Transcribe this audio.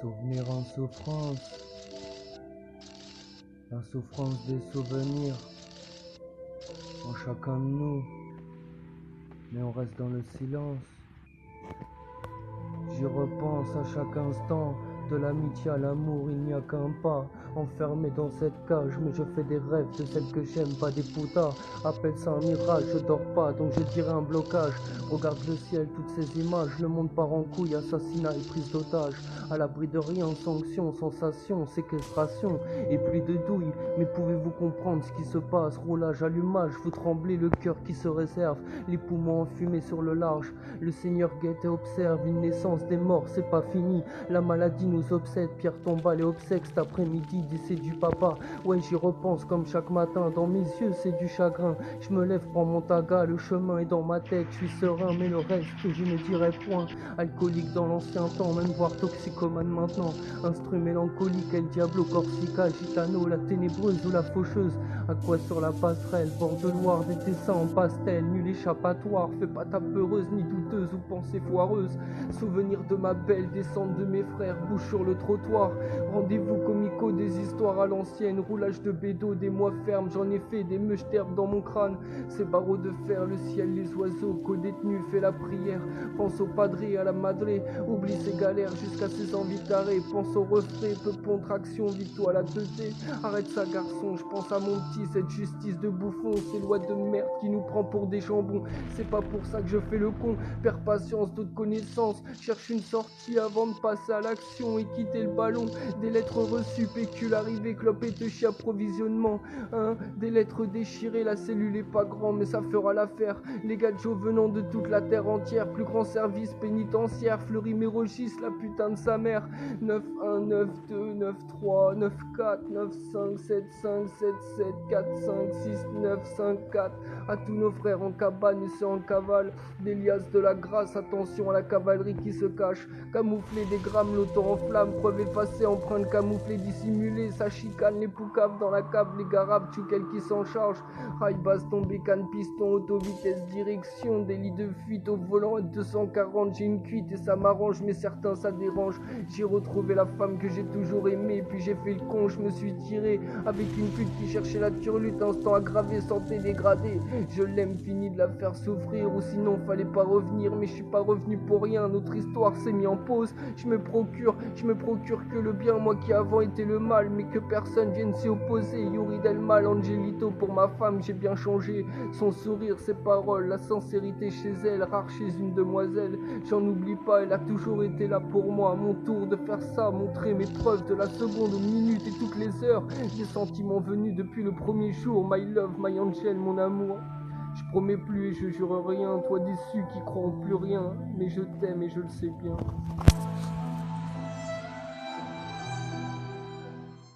Souvenir en souffrance, la souffrance des souvenirs en chacun de nous, mais on reste dans le silence. J'y repense à chaque instant, de l'amitié à l'amour, il n'y a qu'un pas. Enfermé dans cette cage, mais je fais des rêves de celle que j'aime, pas des putas. Appelle ça un mirage, je dors pas, donc je dirais un blocage. Regarde le ciel, toutes ces images, le monde part en couille, assassinat et prise d'otage. À l'abri de rien, sanction, sensation, séquestration et pluie de douille. Mais pouvez-vous comprendre ce qui se passe? Roulage, allumage, vous tremblez, le cœur qui se réserve, les poumons enfumés sur le large. Le Seigneur guette et observe une naissance des morts, c'est pas fini. La maladie nous obsède, pierre tombale et obsèque cet après-midi, décès du papa. Ouais, j'y repense comme chaque matin, dans mes yeux c'est du chagrin. Je me lève, prends mon taga, le chemin est dans ma tête, je suis serein, mais le reste je ne dirai point. Alcoolique dans l'ancien temps, même voire toxicomane maintenant. Instru mélancolique, El Diablo, Corsica, Gitano, la ténébreuse ou la faucheuse. À quoi sur la passerelle, bord de Loire, des dessins en pastel, nul échappatoire. Fais pas ta peureuse, ni douteuse ou pensée foireuse. Souvenir de ma belle, descente de mes frères, bouche sur le trottoir. Rendez-vous comico, des histoires à l'ancienne, roulage de bédo, des mois fermes, j'en ai fait des meuches d'herbe dans mon crâne. Ces barreaux de fer, le ciel, les oiseaux, co-détenu fait la prière. Pense au padré, à la madré, oublie ses galères jusqu'à ses envies d'arrêt. Pense au reflet, peu pondre action, vite-toi la teuté. Arrête ça garçon, je pense à mon petit, cette justice de bouffon, ces lois de merde qui nous prend pour des jambons. C'est pas pour ça que je fais le con, perds patience, d'autres connaissances, cherche une sortie avant de passer à l'action et quitter le ballon. Des lettres reçues, pécule arrivée, clope et chie approvisionnement. Hein, des lettres déchirées, la cellule est pas grand mais ça fera l'affaire. Les gadgets venant de toute la terre entière, plus grand service pénitentiaire, Fleury Mérogis, la putain de sa mère. 9-1, 9-2, 9-3, 9-4, 9-5, 7-5, 7-7, 4-5, 6-9, 5-4. À tous nos frères en cabane et ceux en cavale, des liasses de la grâce, attention à la cavalerie qui se cache. Camoufler des grammes, l'auto en flamme, preuve effacée, empreinte camouflée, dissimulée. Ça chicane les poucaves dans la cave, les garabes, tchoukel qui s'en charge. Rail baston, bécane, piston, auto vitesse, direction, des lits de fuite au volant à 240. J'ai une cuite et ça m'arrange, mais certains ça dérange. J'ai retrouvé la femme que j'ai toujours aimée, puis j'ai fait le con, je me suis tiré avec une pute qui cherchait la turlute, instant aggravé, santé dégradée. Je l'aime, fini de la faire souffrir, ou sinon fallait pas revenir, mais je suis pas revenu pour rien. Notre histoire s'est mise en pause. Je me procure que le bien, moi qui avant était le mal, mais que personne vienne s'y opposer. Yuri Del Mal, Angelito pour ma femme, j'ai bien changé. Son sourire, ses paroles, la sincérité chez elle, rare chez une demoiselle. J'en oublie pas, elle a toujours été là pour moi. À mon tour de faire ça, montrer mes preuves de la seconde aux minutes et toutes les heures. Des sentiments venus depuis le premier jour. My love, my angel, mon amour. Je promets plus et je jure rien, toi déçu qui crois en plus rien, mais je t'aime et je le sais bien.